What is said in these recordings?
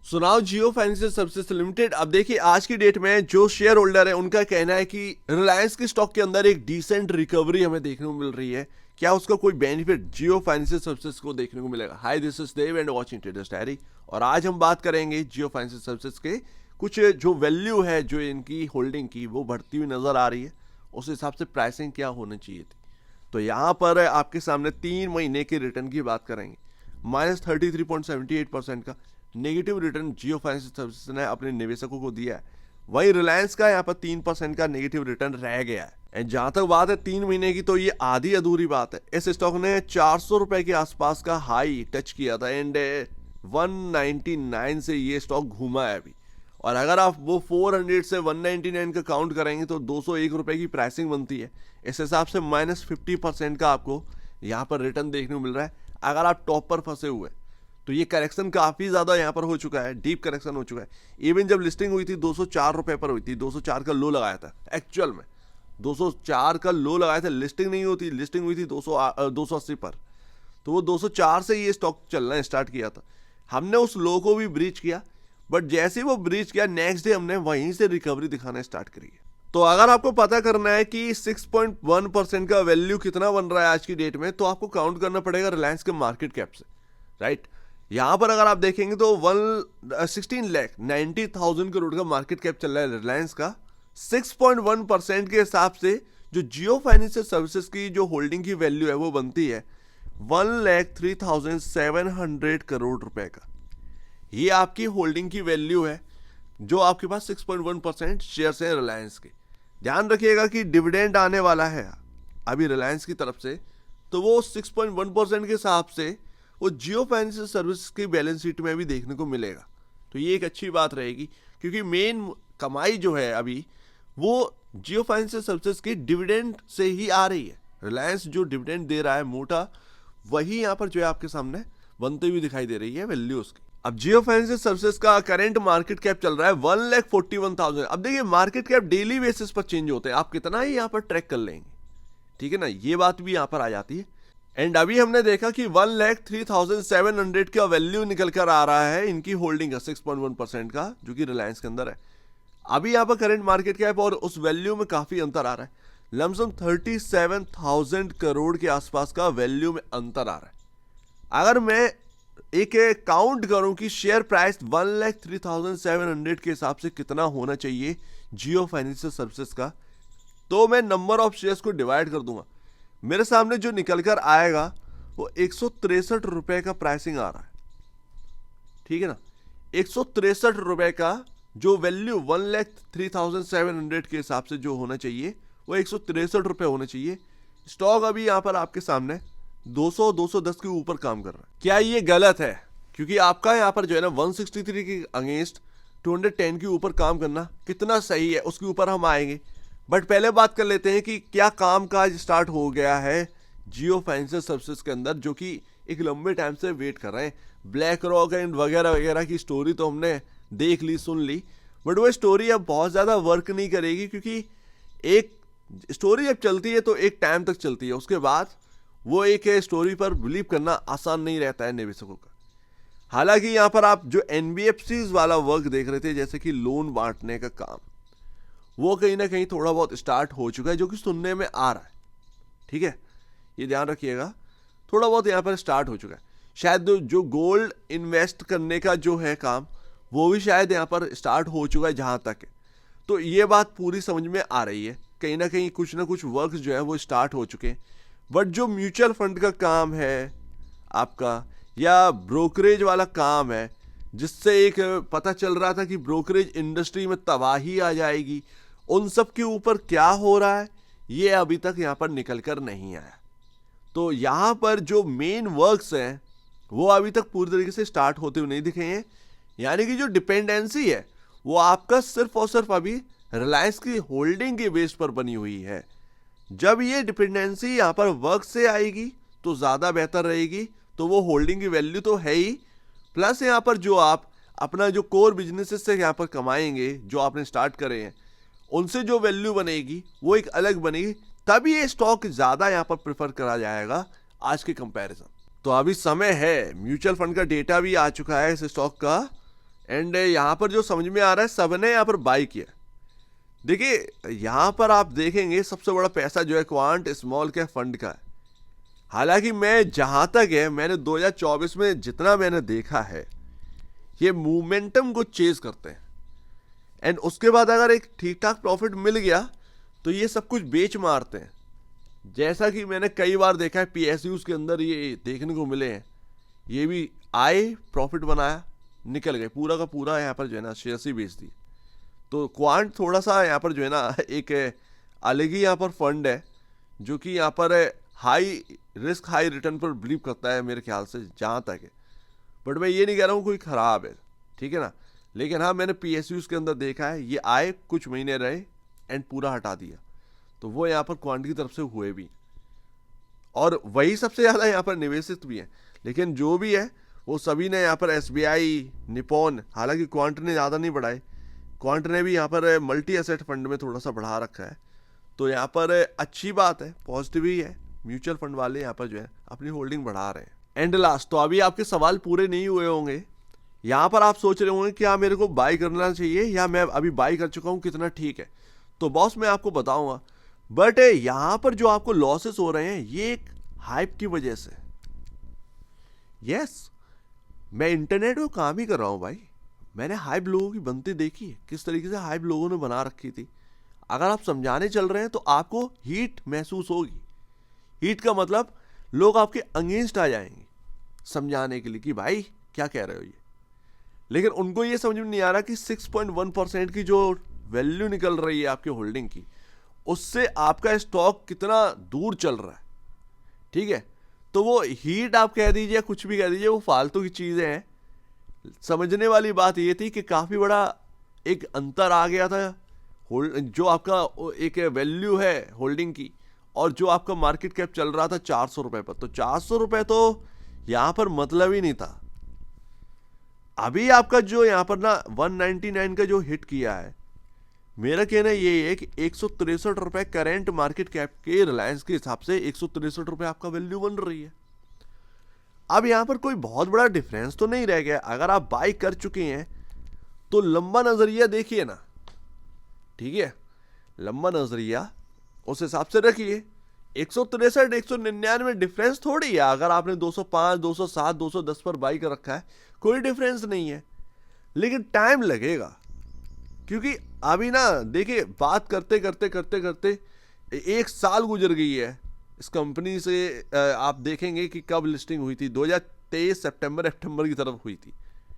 सुनाओ जियो financial services limited. अब देखिए आज की डेट में जो शेयर होल्डर है उनका कहना है कि रिलायंस की स्टॉक के अंदर एक डिसेंट रिकवरी हमें देखने को मिल रही है। क्या उसका कोई बेनिफिट जियो फाइनेंशियल सर्विसेज को देखने को मिलेगा? Hi, this is Dev and watching traders diary. और आज हम बात करेंगे जियो फाइनेंशियल सर्विसेज के कुछ जो वैल्यू है, जो इनकी होल्डिंग की वो बढ़ती हुई नजर आ रही है, उस हिसाब से प्राइसिंग क्या होनी चाहिए थी। तो यहाँ पर आपके सामने 3 महीने के रिटर्न की बात करेंगे। -33.78% का नेगेटिव रिटर्न जियो फाइनेंशियल सर्विसेज ने अपने निवेशकों को दिया है। वही रिलायंस का यहाँ पर 3% का नेगेटिव रिटर्न रह गया है। एंड जहां तक बात है 3 महीने की, तो ये आधी अधूरी बात है। इस स्टॉक ने 400 रुपए के आसपास का हाई टच किया था एंड 199 से ये स्टॉक घूमा है अभी। और अगर आप वो 400 से 199 का काउंट करेंगे तो 201 रुपए की प्राइसिंग बनती है। इस हिसाब से -50% का आपको यहाँ पर रिटर्न देखने को मिल रहा है अगर आप टॉप पर फंसे हुए। तो ये करेक्शन काफी ज्यादा यहाँ पर हो चुका है, डीप करेक्शन हो चुका है। इवन जब लिस्टिंग हुई थी 204 रुपए पर हुई थी, 204 का लो लगाया था। एक्चुअल में 204 का लो लगाया था, लिस्टिंग नहीं होती, लिस्टिंग हुई थी 280 पर। तो वो 204 से ये स्टॉक चलना स्टार्ट किया था। हमने उस लो को भी ब्रीच किया, बट जैसे ही वो ब्रीच किया नेक्स्ट डे हमने वहीं से रिकवरी दिखाना स्टार्ट करी है। तो अगर आपको पता करना है कि 6.1% का वैल्यू कितना बन रहा है आज की डेट में, तो आपको काउंट करना पड़ेगा रिलायंस के मार्केट कैप से, राइट। यहां पर अगर आप देखेंगे तो 16,90,000 करोड़ का मार्केट कैप चल रहा है रिलायंस का। 6.1% के हिसाब से जो जियो फाइनेंशियल सर्विसेज की जो होल्डिंग की वैल्यू है वो बनती है 1,03,700 करोड़ रुपए का। ये आपकी होल्डिंग की वैल्यू है जो आपके पास 6.1% शेयर्स हैं रिलायंस के। ध्यान रखिएगा कि डिविडेंड आने वाला है अभी रिलायंस की तरफ से, तो वो 6.1% के हिसाब से वो जियो फाइनेंशियल सर्विस की बैलेंस शीट में भी देखने को मिलेगा। तो ये एक अच्छी बात रहेगी, क्योंकि मेन कमाई जो है अभी वो जियो फाइनेंशियल सर्विसेज की डिविडेंड से ही आ रही है। रिलायंस जो डिविडेंड दे रहा है मोटा, वही यहाँ पर जो है आपके सामने बनते हुए दिखाई दे रही है वैल्यू उसकी। अब जियो फाइनेंशियल सर्विसेज का करंट मार्केट कैप चल रहा है 1,41,000। अब देखिए मार्केट कैप डेली बेसिस पर चेंज होते हैं, आप कितना ही यहाँ पर ट्रैक कर लेंगे, ठीक है ना, ये बात भी यहाँ पर आ जाती है। एंड अभी हमने देखा कि 1,03,700 का वैल्यू निकल कर आ रहा है इनकी होल्डिंग का 6.1% का, जो कि रिलायंस के अंदर है। अभी यहाँ पर करंट मार्केट कैप और उस वैल्यू में काफी अंतर आ रहा है। लमसम 37,000 करोड़ के आसपास का वैल्यू में अंतर आ रहा है। अगर मैं एक काउंट करूं कि शेयर प्राइस 1,03,700 के हिसाब से कितना होना चाहिए जियो फाइनेंशियल सर्विसेज का, तो मैं नंबर ऑफ शेयर्स को डिवाइड कर दूंगा। मेरे सामने जो निकल कर आएगा वो 163 रुपए का प्राइसिंग आ रहा है, ठीक है ना। 163 रुपए का जो वैल्यू 1,03,700 के हिसाब से जो होना चाहिए वो 163 रुपए होना चाहिए। स्टॉक अभी यहाँ पर आपके सामने 200-210 के ऊपर काम कर रहा है। क्या ये गलत है? क्योंकि आपका यहाँ पर जो है ना 163 के अगेंस्ट 210 के ऊपर काम करना कितना सही है, उसके ऊपर हम आएंगे। बट पहले बात कर लेते हैं कि क्या कामकाज स्टार्ट हो गया है जियो फाइनेंशियल सर्विसेज के अंदर, जो कि एक लंबे टाइम से वेट कर रहे हैं। ब्लैक रॉक एंड वगैरह वगैरह की स्टोरी तो हमने देख ली, सुन ली, बट वो स्टोरी अब बहुत ज़्यादा वर्क नहीं करेगी, क्योंकि एक स्टोरी जब चलती है तो एक टाइम तक चलती है, उसके बाद वो एक स्टोरी पर बिलीव करना आसान नहीं रहता है निवेशकों का। हालांकि यहाँ पर आप जो एनबीएफसीज वाला वर्क देख रहे थे, जैसे कि लोन बांटने का काम, वो कहीं ना कहीं थोड़ा बहुत स्टार्ट हो चुका है, जो कि सुनने में आ रहा है, ठीक है, ये ध्यान रखिएगा। थोड़ा बहुत यहाँ पर स्टार्ट हो चुका है। शायद जो गोल्ड इन्वेस्ट करने का जो है काम, वो भी शायद यहाँ पर स्टार्ट हो चुका है जहाँ तक है। तो ये बात पूरी समझ में आ रही है, कहीं ना कहीं कुछ ना कुछ वर्क जो है वो स्टार्ट हो चुके हैं। बट जो म्यूचुअल फंड का काम है आपका, या ब्रोकरेज वाला काम है, जिससे एक पता चल रहा था कि ब्रोकरेज इंडस्ट्री में तबाही आ जाएगी, उन सब के ऊपर क्या हो रहा है ये अभी तक यहाँ पर निकल कर नहीं आया। तो यहाँ पर जो मेन वर्क्स हैं वो अभी तक पूरी तरीके से स्टार्ट होते हुए नहीं दिखे हैं। यानी कि जो डिपेंडेंसी है वो आपका सिर्फ और सिर्फ अभी रिलायंस की होल्डिंग के बेस पर बनी हुई है। जब ये डिपेंडेंसी यहाँ पर वर्क से आएगी तो ज़्यादा बेहतर रहेगी। तो वो होल्डिंग की वैल्यू तो है ही, प्लस यहाँ पर जो आप अपना जो कोर बिजनेसेस से यहाँ पर कमाएंगे, जो आपने स्टार्ट करे हैं, उनसे जो वैल्यू बनेगी वो एक अलग बनेगी। तभी ये स्टॉक ज़्यादा यहाँ पर प्रेफर करा जाएगा आज के कंपैरिजन। तो अभी समय है, म्यूचुअल फंड का डेटा भी आ चुका है इस स्टॉक का, एंड यहाँ पर जो समझ में आ रहा है सबने यहाँ पर बाई किया। देखिए यहाँ पर आप देखेंगे सबसे बड़ा पैसा जो है क्वांट स्मॉल कैप फंड का है। हालांकि मैं जहाँ तक है मैंने 2024 में जितना मैंने देखा है ये मोमेंटम को चेज करते हैं एंड उसके बाद अगर एक ठीक ठाक प्रॉफिट मिल गया तो ये सब कुछ बेच मारते हैं। जैसा कि मैंने कई बार देखा है PSUs के अंदर ये देखने को मिले हैं, ये भी आए प्रॉफिट बनाया निकल गए, पूरा का पूरा यहाँ पर जो है ना शेयर्स ही बेच दी। तो क्वांट थोड़ा सा यहाँ पर जो है ना एक अलग ही यहाँ पर फंड है जो कि यहाँ पर हाई रिस्क हाई रिटर्न पर बिलीव करता है मेरे ख्याल से जहाँ तक है। बट मैं ये नहीं कह रहा हूँ कोई ख़राब है, ठीक है ना, लेकिन हाँ मैंने PSUs के अंदर देखा है ये आए कुछ महीने रहे एंड पूरा हटा दिया। तो वो यहाँ पर क्वांट की तरफ से हुए भी और वही सबसे ज़्यादा यहाँ पर निवेशित भी है। लेकिन जो भी है वो सभी ने यहाँ पर SBI निपॉन, हालांकि क्वांट ने ज़्यादा नहीं बढ़ाए, क्वांट ने भी यहाँ पर मल्टी एसेट फंड में थोड़ा सा बढ़ा रखा है। तो यहाँ पर अच्छी बात है, पॉजिटिव ही है, म्यूचुअल फंड वाले यहाँ पर जो है अपनी होल्डिंग बढ़ा रहे हैं। एंड लास्ट, तो अभी आपके सवाल पूरे नहीं हुए होंगे। यहाँ पर आप सोच रहे होंगे क्या मेरे को बाई करना चाहिए या मैं अभी बाई कर चुका हूँ कितना ठीक है। तो बॉस मैं आपको बताऊंगा, बट यहाँ पर जो आपको लॉसेस हो रहे हैं ये एक हाइप की वजह से। यस, मैं इंटरनेट में काम ही कर रहा हूँ भाई, मैंने हाइप लोगों की बनती देखी है, किस तरीके से हाइप लोगों ने बना रखी थी। अगर आप समझाने चल रहे हैं तो आपको हीट महसूस होगी। हीट का मतलब लोग आपके अगेंस्ट आ जाएंगे समझाने के लिए कि भाई क्या कह रहे हो ये, लेकिन उनको ये समझ में नहीं आ रहा कि 6.1% की जो वैल्यू निकल रही है आपके होल्डिंग की, उससे आपका स्टॉक कितना दूर चल रहा है, ठीक है। तो वो हीट आप कह दीजिए कुछ भी कह दीजिए, वो फालतू की चीज़ें हैं। समझने वाली बात ये थी कि काफ़ी बड़ा एक अंतर आ गया था जो आपका एक वैल्यू है होल्डिंग की और जो आपका मार्केट कैप चल रहा था 400 रुपये पर। तो 400 रुपये तो यहाँ पर मतलब ही नहीं था। अभी आपका जो यहाँ पर ना 199 का जो हिट किया है, मेरा कहना ये है कि 163 रुपये करेंट मार्केट कैप के रिलायंस के हिसाब से 163 रुपये आपका वैल्यू बन रही है। अब यहाँ पर कोई बहुत बड़ा डिफरेंस तो नहीं रह गया। अगर आप बाई कर चुके हैं तो लंबा नजरिया देखिए ना, ठीक है, लंबा नजरिया उस हिसाब से रखिए। 163 199 डिफरेंस थोड़ी है। अगर आपने 205 207 210 पर बाई कर रखा है कोई डिफरेंस नहीं है, लेकिन टाइम लगेगा क्योंकि अभी ना देखिए बात करते करते करते करते 1 साल गुजर गई है इस कंपनी से। आप देखेंगे कि कब लिस्टिंग हुई थी, 2023 सितंबर की तरफ हुई थी,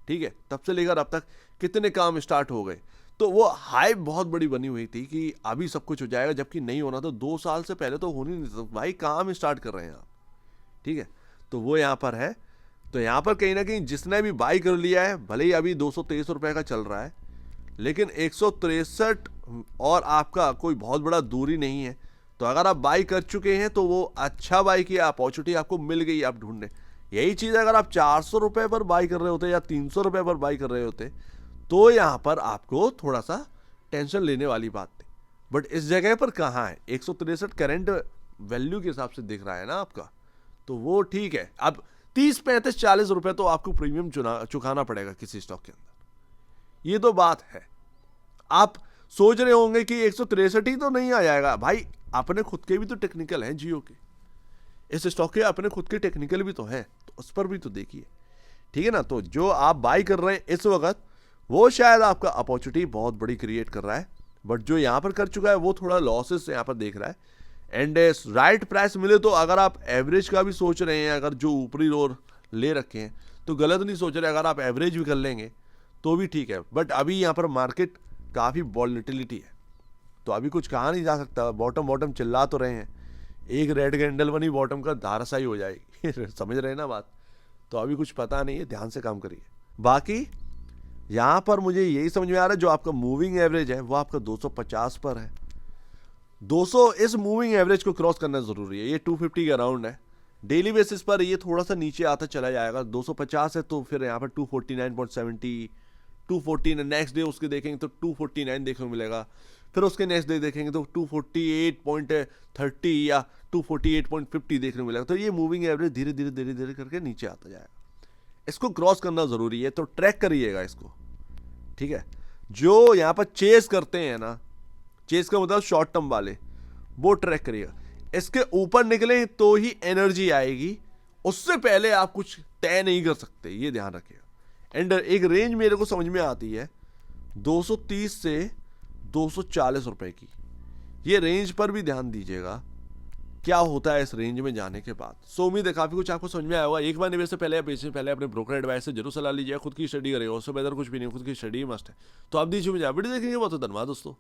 ठीक है। तब से लेकर अब तक कितने काम स्टार्ट हो गए। तो वो हाइप बहुत बड़ी बनी हुई थी कि अभी सब कुछ हो जाएगा, जबकि नहीं होना। तो 2 साल से पहले तो होनी नहीं था भाई, काम स्टार्ट कर रहे हैं आप, ठीक है। तो वो यहाँ पर है। तो यहाँ पर कहीं ना कहीं जिसने भी बाई कर लिया है, भले ही अभी 223 रुपये का चल रहा है, लेकिन 163 और आपका कोई बहुत बड़ा दूरी नहीं है। तो अगर आप बाई कर चुके हैं तो वो अच्छा बाई किया, अपॉर्चुनिटी आपको मिल गई, आप ढूंढने। यही चीज़ अगर आप 400 रुपये पर बाई कर रहे होते या 300 रुपये पर बाई कर रहे होते तो यहाँ पर आपको थोड़ा सा टेंशन लेने वाली बात थी। बट इस जगह पर कहाँ है, 163 करेंट वैल्यू के हिसाब से दिख रहा है ना आपका, तो वो ठीक है। अब 30 35 40 रुपये तो आपको प्रीमियम चुकाना पड़ेगा किसी स्टॉक के अंदर, ये तो बात है। आप सोच रहे होंगे कि 163 ही तो नहीं आ जाएगा भाई, अपने खुद के भी तो टेक्निकल हैं जियो के, इस स्टॉक के अपने खुद के टेक्निकल भी तो हैं, तो उस पर भी तो देखिए, ठीक है ना। तो जो आप बाई कर रहे हैं इस वक्त वो शायद आपका अपॉर्चुनिटी बहुत बड़ी क्रिएट कर रहा है, बट जो यहाँ पर कर चुका है वो थोड़ा लॉसेस से यहाँ पर देख रहा है। एंड राइट प्राइस मिले तो अगर आप एवरेज का भी सोच रहे हैं, अगर जो ऊपरी ओर ले रखे हैं तो गलत नहीं सोच रहे, अगर आप एवरेज भी कर लेंगे तो भी ठीक है। बट अभी यहाँ पर मार्केट काफ़ी वॉलेटिलिटी है, तो अभी कुछ कहा नहीं जा सकता। बॉटम चिल्ला तो रहे हैं, एक रेड कैंडल बनी बॉटम का धाराशाही हो जाएगी समझ रहे हैं ना बात। तो अभी कुछ पता नहीं है, ध्यान से काम करिए। बाकी यहाँ पर मुझे यही समझ में आ रहा है जो आपका मूविंग एवरेज है वो आपका 250 पर है। 200 इस मूविंग एवरेज को क्रॉस करना ज़रूरी है, ये 250 के अराउंड है। डेली बेसिस पर ये थोड़ा सा नीचे आता चला जाएगा। 250 है तो फिर यहाँ पर 249.70 214, नेक्स्ट डे उसके देखेंगे तो 249 देखने को मिलेगा, फिर उसके नेक्स्ट डे देखेंगे तो 248.30 या 248.50 देखने को मिलेगा। तो ये मूविंग एवरेज धीरे धीरे करके नीचे आता जाएगा, इसको क्रॉस करना ज़रूरी है। तो ट्रैक करिएगा इसको, ठीक है, जो यहाँ पर चेस करते हैं ना, चेस का मतलब शॉर्ट टर्म वाले, वो ट्रैक करिएगा। इसके ऊपर निकले तो ही एनर्जी आएगी, उससे पहले आप कुछ तय नहीं कर सकते, ये ध्यान रखिएगा। एंड एक रेंज मेरे को समझ में आती है 230 से 240 रुपए की, ये रेंज पर भी ध्यान दीजिएगा क्या होता है इस रेंज में जाने के बाद। सो उम्मीद है काफी कुछ आपको समझ में आया होगा। एक बार निवेश से पहले या बेचने से पहले अपने ब्रोकर एडवाइस से जरूर सलाह लीजिए, खुद की स्टडी करेगा, उससे बेहतर कुछ भी नहीं, खुद की स्टडी मस्ट है। तो आप दीजिए मुझे वीडियो देखेंगे, बहुत धन्यवाद दोस्तों।